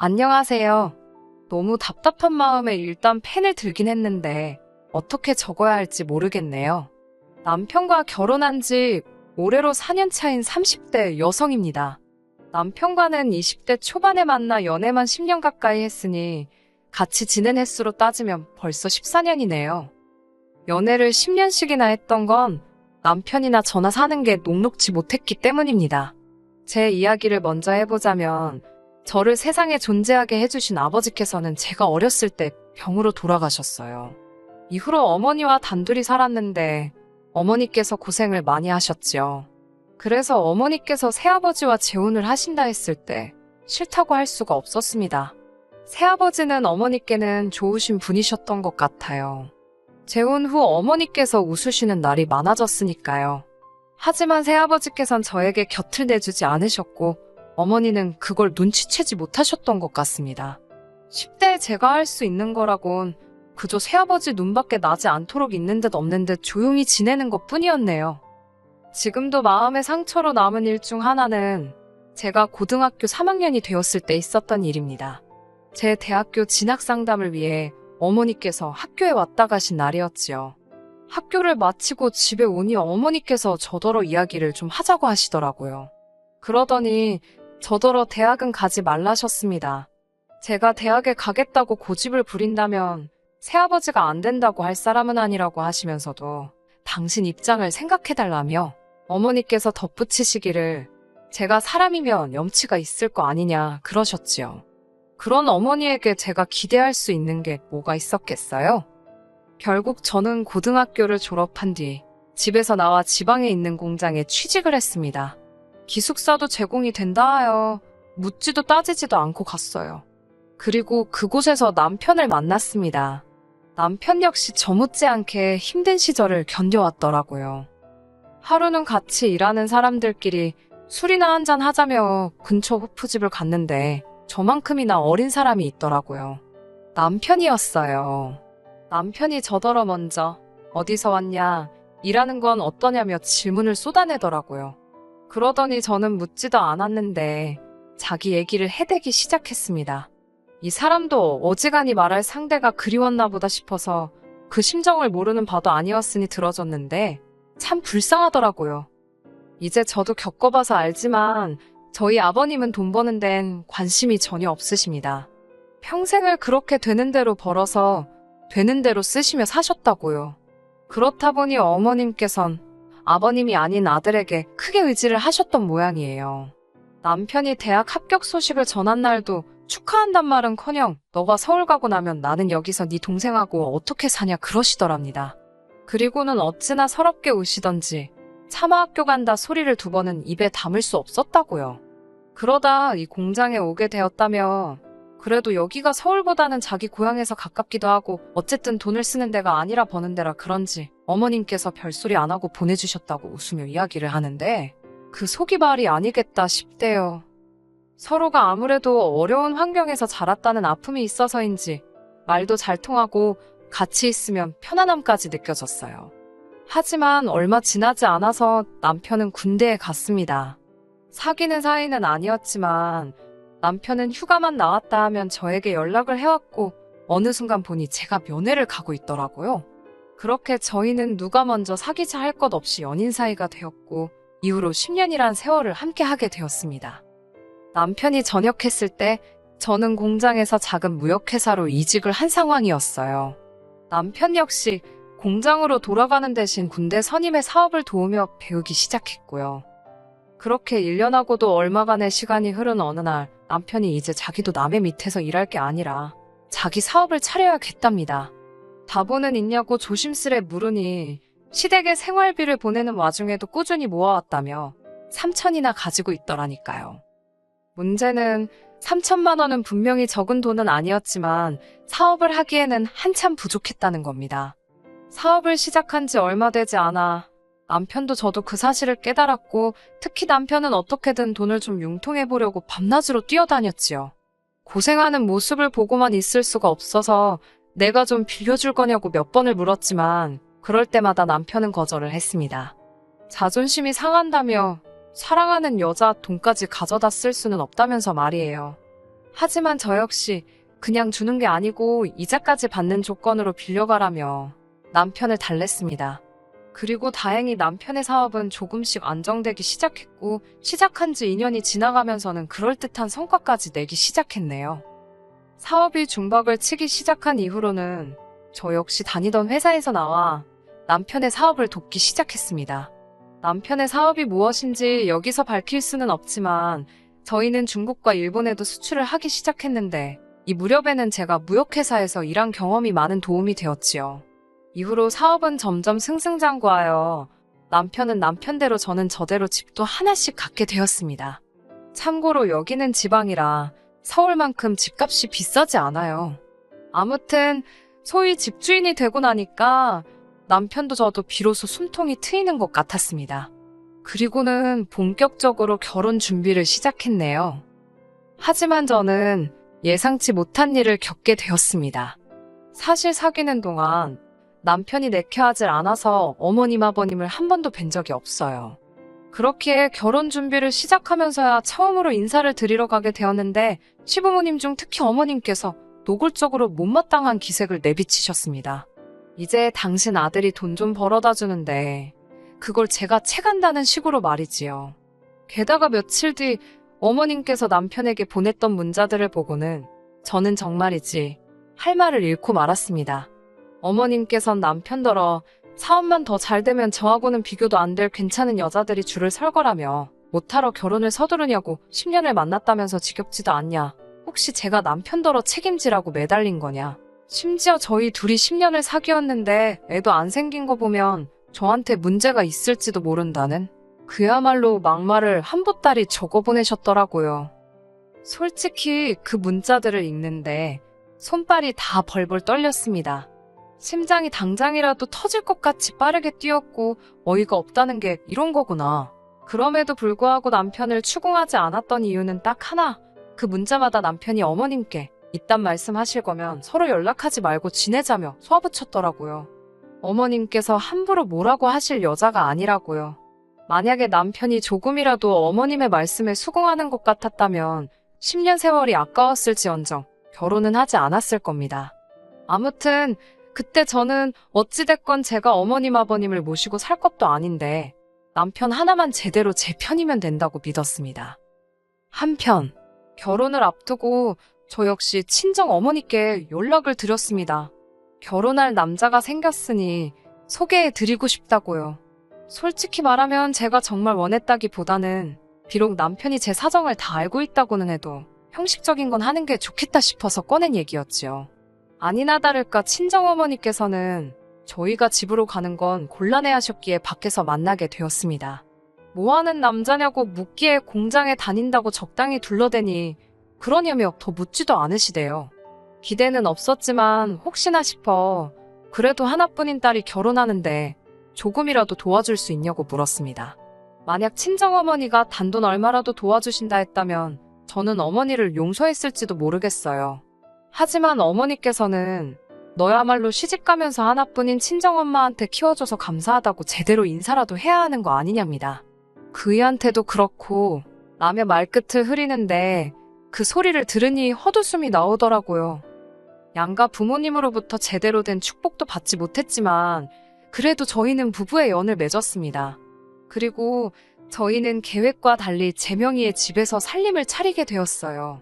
안녕하세요. 너무 답답한 마음에 일단 펜을 들긴 했는데 어떻게 적어야 할지 모르겠네요. 남편과 결혼한 지 올해로 4년 차인 30대 여성입니다. 남편과는 20대 초반에 만나 연애만 10년 가까이 했으니 같이 지낸 횟수로 따지면 벌써 14년이네요. 연애를 10년씩이나 했던 건 남편이나 저나 사는 게 녹록지 못했기 때문입니다. 제 이야기를 먼저 해보자면 저를 세상에 존재하게 해주신 아버지께서는 제가 어렸을 때 병으로 돌아가셨어요. 이후로 어머니와 단둘이 살았는데 어머니께서 고생을 많이 하셨지요. 그래서 어머니께서 새아버지와 재혼을 하신다 했을 때 싫다고 할 수가 없었습니다. 새아버지는 어머니께는 좋으신 분이셨던 것 같아요. 재혼 후 어머니께서 웃으시는 날이 많아졌으니까요. 하지만 새아버지께선 저에게 곁을 내주지 않으셨고 어머니는 그걸 눈치채지 못하셨던 것 같습니다. 10대에 제가 할 수 있는 거라곤 그저 새아버지 눈밖에 나지 않도록 있는 듯 없는 듯 조용히 지내는 것 뿐이었네요. 지금도 마음의 상처로 남은 일 중 하나는 제가 고등학교 3학년이 되었을 때 있었던 일입니다. 제 대학교 진학 상담을 위해 어머니께서 학교에 왔다 가신 날이었지요. 학교를 마치고 집에 오니 어머니께서 저더러 이야기를 좀 하자고 하시더라고요. 그러더니 저더러 대학은 가지 말라셨습니다. 제가 대학에 가겠다고 고집을 부린다면 새아버지가 안 된다고 할 사람은 아니라고 하시면서도 당신 입장을 생각해달라며 어머니께서 덧붙이시기를 제가 사람이면 염치가 있을 거 아니냐 그러셨지요. 그런 어머니에게 제가 기대할 수 있는 게 뭐가 있었겠어요? 결국 저는 고등학교를 졸업한 뒤 집에서 나와 지방에 있는 공장에 취직을 했습니다. 기숙사도 제공이 된다 하여 묻지도 따지지도 않고 갔어요. 그리고 그곳에서 남편을 만났습니다. 남편 역시 저 못지않게 힘든 시절을 견뎌왔더라고요. 하루는 같이 일하는 사람들끼리 술이나 한잔 하자며 근처 호프집을 갔는데 저만큼이나 어린 사람이 있더라고요. 남편이었어요. 남편이 저더러 먼저 어디서 왔냐, 일하는 건 어떠냐며 질문을 쏟아내더라고요. 그러더니 저는 묻지도 않았는데 자기 얘기를 해대기 시작했습니다. 이 사람도 어지간히 말할 상대가 그리웠나 보다 싶어서 그 심정을 모르는 바도 아니었으니 들어줬는데 참 불쌍하더라고요. 이제 저도 겪어봐서 알지만 저희 아버님은 돈 버는 데엔 관심이 전혀 없으십니다. 평생을 그렇게 되는 대로 벌어서 되는 대로 쓰시며 사셨다고요. 그렇다 보니 어머님께선 아버님이 아닌 아들에게 크게 의지를 하셨던 모양이에요. 남편이 대학 합격 소식을 전한 날도 축하한단 말은커녕 너가 서울 가고 나면 나는 여기서 네 동생하고 어떻게 사냐 그러시더랍니다. 그리고는 어찌나 서럽게 우시던지 차마 학교 간다 소리를 두 번은 입에 담을 수 없었다고요. 그러다 이 공장에 오게 되었다며 그래도 여기가 서울보다는 자기 고향에서 가깝기도 하고 어쨌든 돈을 쓰는 데가 아니라 버는 데라 그런지 어머님께서 별소리 안 하고 보내주셨다고 웃으며 이야기를 하는데 그 속이 말이 아니겠다 싶대요. 서로가 아무래도 어려운 환경에서 자랐다는 아픔이 있어서인지 말도 잘 통하고 같이 있으면 편안함까지 느껴졌어요. 하지만 얼마 지나지 않아서 남편은 군대에 갔습니다. 사귀는 사이는 아니었지만 남편은 휴가만 나왔다 하면 저에게 연락을 해왔고 어느 순간 보니 제가 면회를 가고 있더라고요. 그렇게 저희는 누가 먼저 사귀자 할 것 없이 연인 사이가 되었고 이후로 10년이란 세월을 함께 하게 되었습니다. 남편이 전역했을 때 저는 공장에서 작은 무역회사로 이직을 한 상황이었어요. 남편 역시 공장으로 돌아가는 대신 군대 선임의 사업을 도우며 배우기 시작했고요. 그렇게 1년하고도 얼마간의 시간이 흐른 어느 날 남편이 이제 자기도 남의 밑에서 일할 게 아니라 자기 사업을 차려야겠답니다. 다보는 있냐고 조심스레 물으니 시댁에 생활비를 보내는 와중에도 꾸준히 모아왔다며 3천이나 가지고 있더라니까요. 문제는 3천만 원은 분명히 적은 돈은 아니었지만 사업을 하기에는 한참 부족했다는 겁니다. 사업을 시작한 지 얼마 되지 않아 남편도 저도 그 사실을 깨달았고 특히 남편은 어떻게든 돈을 좀 융통해보려고 밤낮으로 뛰어다녔지요. 고생하는 모습을 보고만 있을 수가 없어서 내가 좀 빌려줄 거냐고 몇 번을 물었지만 그럴 때마다 남편은 거절을 했습니다. 자존심이 상한다며 사랑하는 여자 돈까지 가져다 쓸 수는 없다면서 말이에요. 하지만 저 역시 그냥 주는 게 아니고 이자까지 받는 조건으로 빌려가라며 남편을 달랬습니다. 그리고 다행히 남편의 사업은 조금씩 안정되기 시작했고 시작한 지 2년이 지나가면서는 그럴듯한 성과까지 내기 시작했네요. 사업이 중박을 치기 시작한 이후로는 저 역시 다니던 회사에서 나와 남편의 사업을 돕기 시작했습니다. 남편의 사업이 무엇인지 여기서 밝힐 수는 없지만 저희는 중국과 일본에도 수출을 하기 시작했는데 이 무렵에는 제가 무역회사에서 일한 경험이 많은 도움이 되었지요. 이후로 사업은 점점 승승장구하여 남편은 남편대로 저는 저대로 집도 하나씩 갖게 되었습니다. 참고로 여기는 지방이라 서울만큼 집값이 비싸지 않아요. 아무튼 소위 집주인이 되고 나니까 남편도 저도 비로소 숨통이 트이는 것 같았습니다. 그리고는 본격적으로 결혼 준비를 시작했네요. 하지만 저는 예상치 못한 일을 겪게 되었습니다. 사실 사귀는 동안 남편이 내켜하질 않아서 어머님 아버님을 한 번도 뵌 적이 없어요. 그렇기에 결혼 준비를 시작하면서야 처음으로 인사를 드리러 가게 되었는데 시부모님 중 특히 어머님께서 노골적으로 못마땅한 기색을 내비치셨습니다. 이제 당신 아들이 돈 좀 벌어다 주는데 그걸 제가 채간다는 식으로 말이지요. 게다가 며칠 뒤 어머님께서 남편에게 보냈던 문자들을 보고는 저는 정말이지 할 말을 잃고 말았습니다. 어머님께선 남편더러 사업만 더 잘 되면 저하고는 비교도 안 될 괜찮은 여자들이 줄을 설 거라며 못하러 결혼을 서두르냐고 10년을 만났다면서 지겹지도 않냐. 혹시 제가 남편더러 책임지라고 매달린 거냐. 심지어 저희 둘이 10년을 사귀었는데 애도 안 생긴 거 보면 저한테 문제가 있을지도 모른다는 그야말로 막말을 한 보따리 적어 보내셨더라고요. 솔직히 그 문자들을 읽는데 손발이 다 벌벌 떨렸습니다. 심장이 당장이라도 터질 것 같이 빠르게 뛰었고 어이가 없다는 게 이런 거구나. 그럼에도 불구하고 남편을 추궁하지 않았던 이유는 딱 하나. 그 문자마다 남편이 어머님께 이딴 말씀하실 거면 서로 연락하지 말고 지내자며 쏘아붙였더라고요. 어머님께서 함부로 뭐라고 하실 여자가 아니라고요. 만약에 남편이 조금이라도 어머님의 말씀에 수긍하는 것 같았다면 10년 세월이 아까웠을지언정 결혼은 하지 않았을 겁니다. 아무튼 그때 저는 어찌됐건 제가 어머님 아버님을 모시고 살 것도 아닌데 남편 하나만 제대로 제 편이면 된다고 믿었습니다. 한편 결혼을 앞두고 저 역시 친정 어머니께 연락을 드렸습니다. 결혼할 남자가 생겼으니 소개해드리고 싶다고요. 솔직히 말하면 제가 정말 원했다기보다는 비록 남편이 제 사정을 다 알고 있다고는 해도 형식적인 건 하는 게 좋겠다 싶어서 꺼낸 얘기였지요. 아니나 다를까 친정어머니께서는 저희가 집으로 가는 건 곤란해하셨기에 밖에서 만나게 되었습니다. 뭐하는 남자냐고 묻기에 공장에 다닌다고 적당히 둘러대니 그러냐며 더 묻지도 않으시대요. 기대는 없었지만 혹시나 싶어 그래도 하나뿐인 딸이 결혼하는데 조금이라도 도와줄 수 있냐고 물었습니다. 만약 친정어머니가 단돈 얼마라도 도와주신다 했다면 저는 어머니를 용서했을지도 모르겠어요. 하지만 어머니께서는 너야말로 시집가면서 하나뿐인 친정엄마한테 키워줘서 감사하다고 제대로 인사라도 해야 하는 거 아니냐입니다. 그이한테도 그렇고 라며 말끝을 흐리는데 그 소리를 들으니 헛웃음이 나오더라고요. 양가 부모님으로부터 제대로 된 축복도 받지 못했지만 그래도 저희는 부부의 연을 맺었습니다. 그리고 저희는 계획과 달리 제 명의의 집에서 살림을 차리게 되었어요.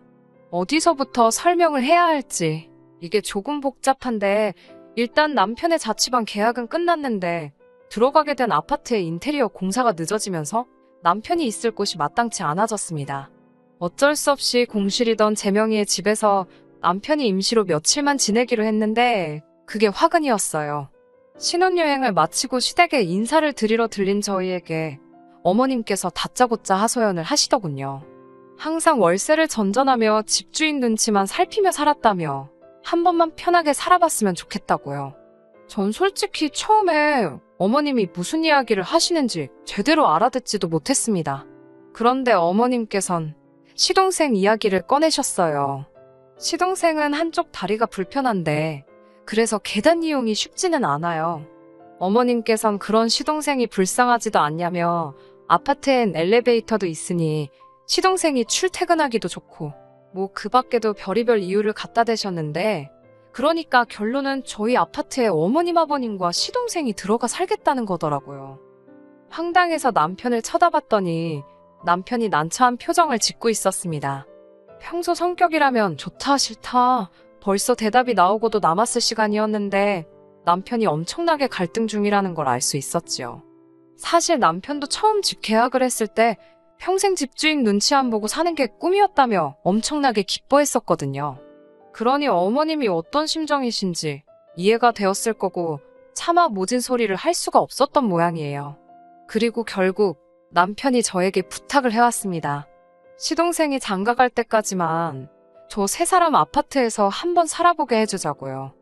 어디서부터 설명을 해야 할지 이게 조금 복잡한데 일단 남편의 자취방 계약은 끝났는데 들어가게 된 아파트의 인테리어 공사가 늦어지면서 남편이 있을 곳이 마땅치 않아졌습니다. 어쩔 수 없이 공실이던 제 명의의 집에서 남편이 임시로 며칠만 지내기로 했는데 그게 화근이었어요. 신혼여행을 마치고 시댁에 인사를 드리러 들린 저희에게 어머님께서 다짜고짜 하소연을 하시더군요. 항상 월세를 전전하며 집주인 눈치만 살피며 살았다며 한 번만 편하게 살아봤으면 좋겠다고요. 전 솔직히 처음에 어머님이 무슨 이야기를 하시는지 제대로 알아듣지도 못했습니다. 그런데 어머님께선 시동생 이야기를 꺼내셨어요. 시동생은 한쪽 다리가 불편한데 그래서 계단 이용이 쉽지는 않아요. 어머님께선 그런 시동생이 불쌍하지도 않냐며 아파트엔 엘리베이터도 있으니 시동생이 출퇴근하기도 좋고 뭐 그 밖에도 별의별 이유를 갖다 대셨는데, 그러니까 결론은 저희 아파트에 어머님 아버님과 시동생이 들어가 살겠다는 거더라고요. 황당해서 남편을 쳐다봤더니 남편이 난처한 표정을 짓고 있었습니다. 평소 성격이라면 좋다 싫다 벌써 대답이 나오고도 남았을 시간이었는데 남편이 엄청나게 갈등 중이라는 걸 알 수 있었지요. 사실 남편도 처음 집 계약을 했을 때 평생 집주인 눈치 안 보고 사는 게 꿈이었다며 엄청나게 기뻐했었거든요. 그러니 어머님이 어떤 심정이신지 이해가 되었을 거고 차마 모진 소리를 할 수가 없었던 모양이에요. 그리고 결국 남편이 저에게 부탁을 해왔습니다. 시동생이 장가갈 때까지만 저 세 사람 아파트에서 한번 살아보게 해주자고요.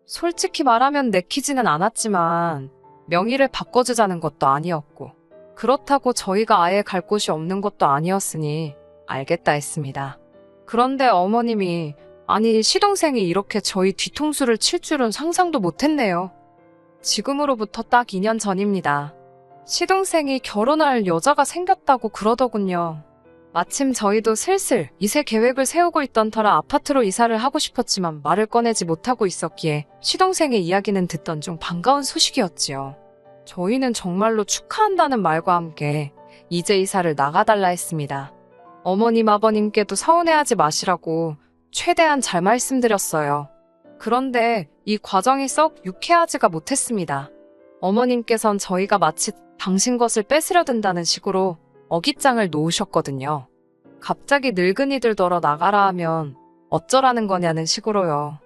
솔직히 말하면 내키지는 않았지만 명의를 바꿔주자는 것도 아니었고 그렇다고 저희가 아예 갈 곳이 없는 것도 아니었으니 알겠다 했습니다. 그런데 어머님이 아니 시동생이 이렇게 저희 뒤통수를 칠 줄은 상상도 못했네요. 지금으로부터 딱 2년 전입니다. 시동생이 결혼할 여자가 생겼다고 그러더군요. 마침 저희도 슬슬 이세 계획을 세우고 있던 터라 아파트로 이사를 하고 싶었지만 말을 꺼내지 못하고 있었기에 시동생의 이야기는 듣던 중 반가운 소식이었지요. 저희는 정말로 축하한다는 말과 함께 이제 이사를 나가달라 했습니다. 어머님 아버님께도 서운해하지 마시라고 최대한 잘 말씀드렸어요. 그런데 이 과정이 썩 유쾌하지가 못했습니다. 어머님께선 저희가 마치 당신 것을 뺏으려 든다는 식으로 어깃장을 놓으셨거든요. 갑자기 늙은이들더러 나가라 하면 어쩌라는 거냐는 식으로요.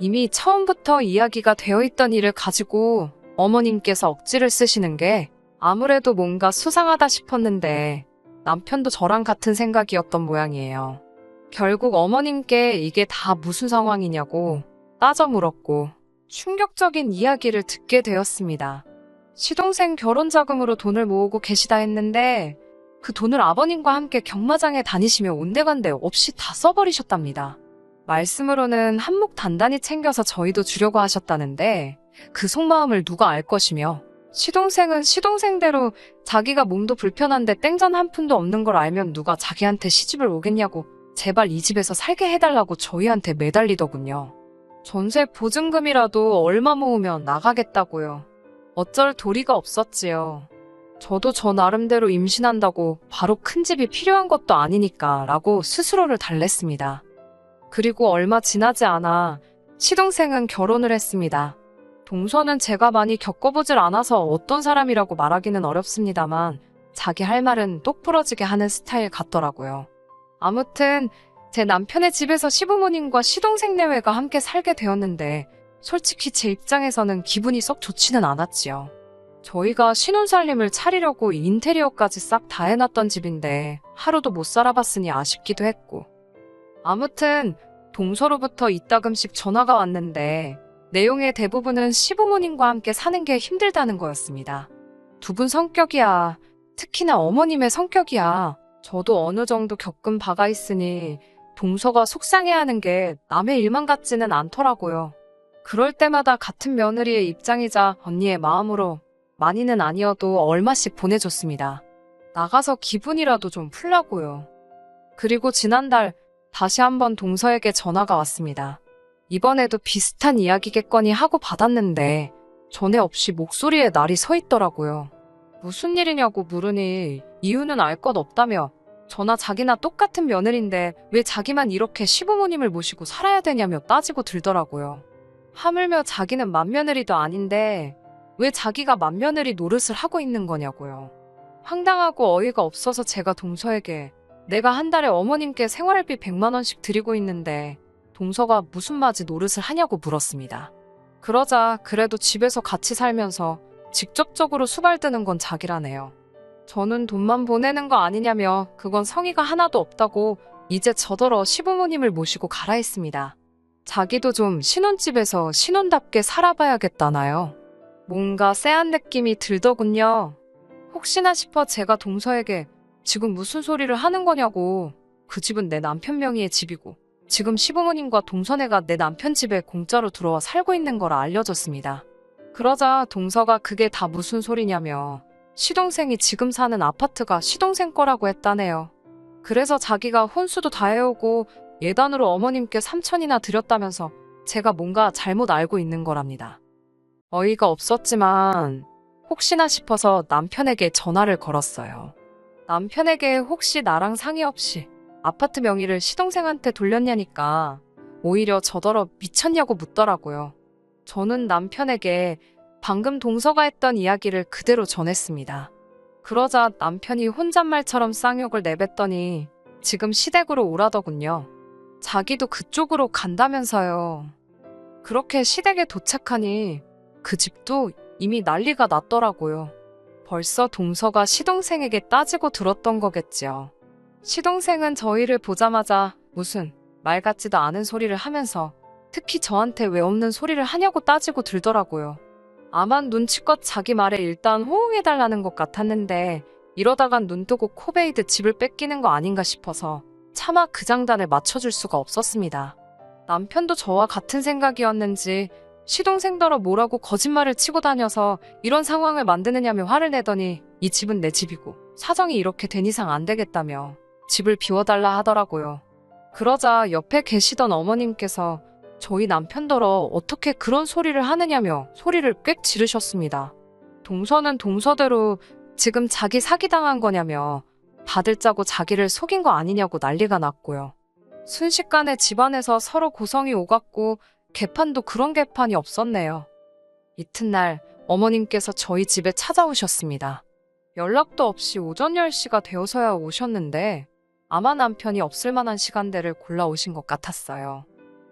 이미 처음부터 이야기가 되어 있던 일을 가지고 어머님께서 억지를 쓰시는 게 아무래도 뭔가 수상하다 싶었는데 남편도 저랑 같은 생각이었던 모양이에요. 결국 어머님께 이게 다 무슨 상황이냐고 따져 물었고 충격적인 이야기를 듣게 되었습니다. 시동생 결혼 자금으로 돈을 모으고 계시다 했는데 그 돈을 아버님과 함께 경마장에 다니시며 온데간데 없이 다 써버리셨답니다. 말씀으로는 한몫 단단히 챙겨서 저희도 주려고 하셨다는데 그 속마음을 누가 알 것이며 시동생은 시동생대로 자기가 몸도 불편한데 땡전 한 푼도 없는 걸 알면 누가 자기한테 시집을 오겠냐고 제발 이 집에서 살게 해달라고 저희한테 매달리더군요. 전세 보증금이라도 얼마 모으면 나가겠다고요. 어쩔 도리가 없었지요. 저도 저 나름대로 임신한다고 바로 큰 집이 필요한 것도 아니니까 라고 스스로를 달랬습니다. 그리고 얼마 지나지 않아 시동생은 결혼을 했습니다. 동서는 제가 많이 겪어보질 않아서 어떤 사람이라고 말하기는 어렵습니다만 자기 할 말은 똑부러지게 하는 스타일 같더라고요. 아무튼 제 남편의 집에서 시부모님과 시동생 내외가 함께 살게 되었는데 솔직히 제 입장에서는 기분이 썩 좋지는 않았지요. 저희가 신혼살림을 차리려고 인테리어까지 싹 다 해놨던 집인데 하루도 못 살아봤으니 아쉽기도 했고 아무튼 동서로부터 이따금씩 전화가 왔는데 내용의 대부분은 시부모님과 함께 사는 게 힘들다는 거였습니다. 두 분 성격이야. 특히나 어머님의 성격이야. 저도 어느 정도 겪은 바가 있으니 동서가 속상해하는 게 남의 일만 같지는 않더라고요. 그럴 때마다 같은 며느리의 입장이자 언니의 마음으로 많이는 아니어도 얼마씩 보내줬습니다. 나가서 기분이라도 좀 풀라고요. 그리고 지난달 다시 한번 동서에게 전화가 왔습니다. 이번에도 비슷한 이야기겠거니 하고 받았는데 전에 없이 목소리에 날이 서 있더라고요. 무슨 일이냐고 물으니 이유는 알 것 없다며 저나 자기나 똑같은 며느리인데 왜 자기만 이렇게 시부모님을 모시고 살아야 되냐며 따지고 들더라고요. 하물며 자기는 맏며느리도 아닌데 왜 자기가 맏며느리 노릇을 하고 있는 거냐고요. 황당하고 어이가 없어서 제가 동서에게 내가 한 달에 어머님께 생활비 100만 원씩 드리고 있는데 동서가 무슨 맞이 노릇을 하냐고 물었습니다. 그러자 그래도 집에서 같이 살면서 직접적으로 수발드는 건 자기라네요. 저는 돈만 보내는 거 아니냐며 그건 성의가 하나도 없다고 이제 저더러 시부모님을 모시고 가라 했습니다. 자기도 좀 신혼집에서 신혼답게 살아봐야겠다나요. 뭔가 쎄한 느낌이 들더군요. 혹시나 싶어 제가 동서에게 지금 무슨 소리를 하는 거냐고 그 집은 내 남편 명의의 집이고 지금 시부모님과 동서네가 내 남편 집에 공짜로 들어와 살고 있는 거라 알려줬습니다. 그러자 동서가 그게 다 무슨 소리냐며 시동생이 지금 사는 아파트가 시동생 거라고 했다네요. 그래서 자기가 혼수도 다 해오고 예단으로 어머님께 3천이나 드렸다면서 제가 뭔가 잘못 알고 있는 거랍니다. 어이가 없었지만 혹시나 싶어서 남편에게 전화를 걸었어요. 남편에게 혹시 나랑 상의 없이 아파트 명의를 시동생한테 돌렸냐니까 오히려 저더러 미쳤냐고 묻더라고요. 저는 남편에게 방금 동서가 했던 이야기를 그대로 전했습니다. 그러자 남편이 혼잣말처럼 쌍욕을 내뱉더니 지금 시댁으로 오라더군요. 자기도 그쪽으로 간다면서요. 그렇게 시댁에 도착하니 그 집도 이미 난리가 났더라고요. 벌써 동서가 시동생에게 따지고 들었던 거겠지요. 시동생은 저희를 보자마자 무슨 말 같지도 않은 소리를 하면서 특히 저한테 왜 없는 소리를 하냐고 따지고 들더라고요. 아마 눈치껏 자기 말에 일단 호응해달라는 것 같았는데 이러다간 눈 뜨고 코 베이듯 집을 뺏기는 거 아닌가 싶어서 차마 그 장단을 맞춰줄 수가 없었습니다. 남편도 저와 같은 생각이었는지 시동생더러 뭐라고 거짓말을 치고 다녀서 이런 상황을 만드느냐며 화를 내더니 이 집은 내 집이고 사정이 이렇게 된 이상 안 되겠다며 집을 비워달라 하더라고요. 그러자 옆에 계시던 어머님께서 저희 남편더러 어떻게 그런 소리를 하느냐며 소리를 꽥 지르셨습니다. 동서는 동서대로 지금 자기 사기당한 거냐며 다들 짜고 자기를 속인 거 아니냐고 난리가 났고요. 순식간에 집안에서 서로 고성이 오갔고 개판도 그런 개판이 없었네요. 이튿날 어머님께서 저희 집에 찾아오셨습니다. 연락도 없이 오전 10시가 되어서야 오셨는데 아마 남편이 없을 만한 시간대를 골라오신 것 같았어요.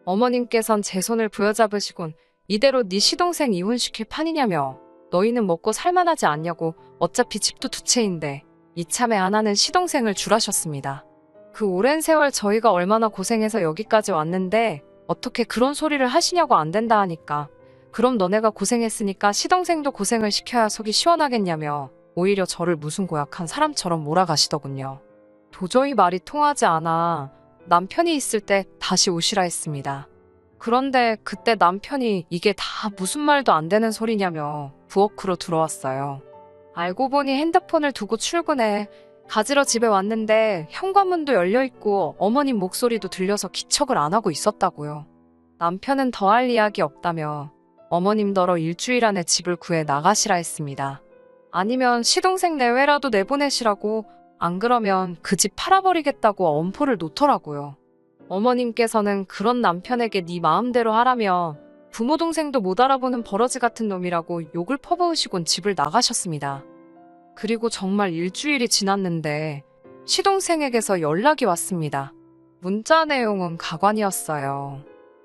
어머님께선 제 손을 부여잡으시곤 이대로 네 시동생 이혼시킬 판이냐며 너희는 먹고 살만하지 않냐고 어차피 집도 두 채인데 이참에 안 하는 시동생을 줄하셨습니다. 그 오랜 세월 저희가 얼마나 고생해서 여기까지 왔는데 어떻게 그런 소리를 하시냐고 안 된다 하니까 그럼 너네가 고생했으니까 시동생도 고생을 시켜야 속이 시원하겠냐며 오히려 저를 무슨 고약한 사람처럼 몰아가시더군요. 도저히 말이 통하지 않아 남편이 있을 때 다시 오시라 했습니다. 그런데 그때 남편이 이게 다 무슨 말도 안 되는 소리냐며 부엌으로 들어왔어요. 알고 보니 핸드폰을 두고 출근해 가지러 집에 왔는데 현관문도 열려있고 어머님 목소리도 들려서 기척을 안 하고 있었다고요. 남편은 더할 이야기 없다며 어머님더러 일주일 안에 집을 구해 나가시라 했습니다. 아니면 시동생 내외라도 내보내시라고 안 그러면 그 집 팔아버리겠다고 엄포를 놓더라고요. 어머님께서는 그런 남편에게 네 마음대로 하라며 부모 동생도 못 알아보는 버러지 같은 놈이라고 욕을 퍼부으시곤 집을 나가셨습니다. 그리고 정말 일주일이 지났는데 시동생에게서 연락이 왔습니다. 문자 내용은 가관이었어요.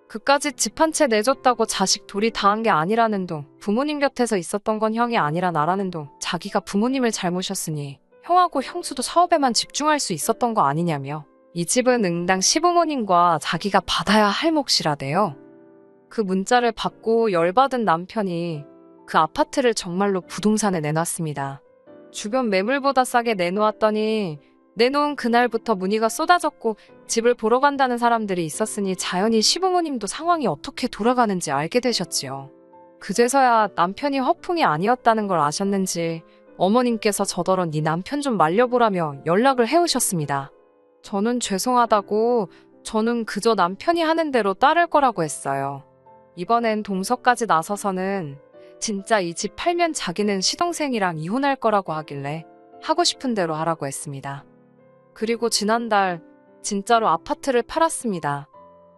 그까짓 집 한 채 내줬다고 자식 둘이 당한 게 아니라는 둥, 부모님 곁에서 있었던 건 형이 아니라 나라는 둥, 자기가 부모님을 잘 모셨으니 형하고 형수도 사업에만 집중할 수 있었던 거 아니냐며 이 집은 응당 시부모님과 자기가 받아야 할 몫이라대요. 그 문자를 받고 열받은 남편이 그 아파트를 정말로 부동산에 내놨습니다. 주변 매물보다 싸게 내놓았더니 내놓은 그날부터 문의가 쏟아졌고 집을 보러 간다는 사람들이 있었으니 자연히 시부모님도 상황이 어떻게 돌아가는지 알게 되셨지요. 그제서야 남편이 허풍이 아니었다는 걸 아셨는지 어머님께서 저더러 네 남편 좀 말려보라며 연락을 해오셨습니다. 저는 죄송하다고 저는 그저 남편이 하는 대로 따를 거라고 했어요. 이번엔 동서까지 나서서는 진짜 이 집 팔면 자기는 시동생이랑 이혼할 거라고 하길래 하고 싶은 대로 하라고 했습니다. 그리고 지난달 진짜로 아파트를 팔았습니다.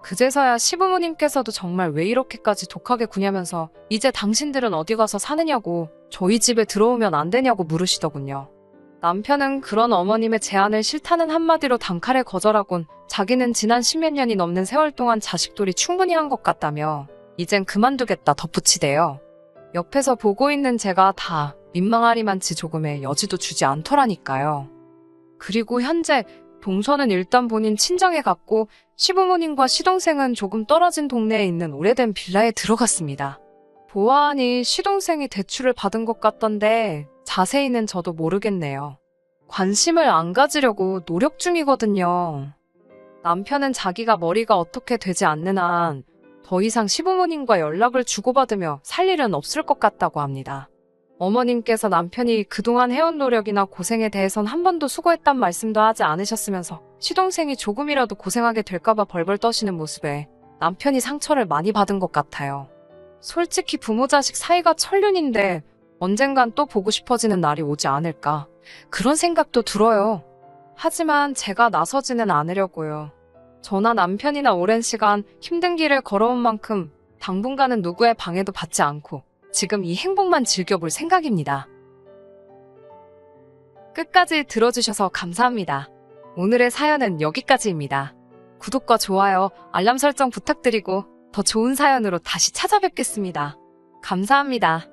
그제서야 시부모님께서도 정말 왜 이렇게까지 독하게 구냐면서 이제 당신들은 어디 가서 사느냐고 저희 집에 들어오면 안 되냐고 물으시더군요. 남편은 그런 어머님의 제안을 싫다는 한마디로 단칼에 거절하곤 자기는 지난 10몇 년이 넘는 세월 동안 자식돌이 충분히 한 것 같다며 이젠 그만두겠다 덧붙이대요. 옆에서 보고 있는 제가 다 민망하리만치 조금의 여지도 주지 않더라니까요. 그리고 현재 동서는 일단 본인 친정에 갔고 시부모님과 시동생은 조금 떨어진 동네에 있는 오래된 빌라에 들어갔습니다. 보아하니 시동생이 대출을 받은 것 같던데 자세히는 저도 모르겠네요. 관심을 안 가지려고 노력 중이거든요. 남편은 자기가 머리가 어떻게 되지 않는 한 더 이상 시부모님과 연락을 주고받으며 살 일은 없을 것 같다고 합니다. 어머님께서 남편이 그동안 해온 노력이나 고생에 대해선 한 번도 수고했단 말씀도 하지 않으셨으면서 시동생이 조금이라도 고생하게 될까봐 벌벌 떠시는 모습에 남편이 상처를 많이 받은 것 같아요. 솔직히 부모 자식 사이가 천륜인데 언젠간 또 보고 싶어지는 날이 오지 않을까 그런 생각도 들어요. 하지만 제가 나서지는 않으려고요. 저나 남편이나 오랜 시간 힘든 길을 걸어온 만큼 당분간은 누구의 방해도 받지 않고 지금 이 행복만 즐겨볼 생각입니다. 끝까지 들어주셔서 감사합니다. 오늘의 사연은 여기까지입니다. 구독과 좋아요, 알람 설정 부탁드리고 더 좋은 사연으로 다시 찾아뵙겠습니다. 감사합니다.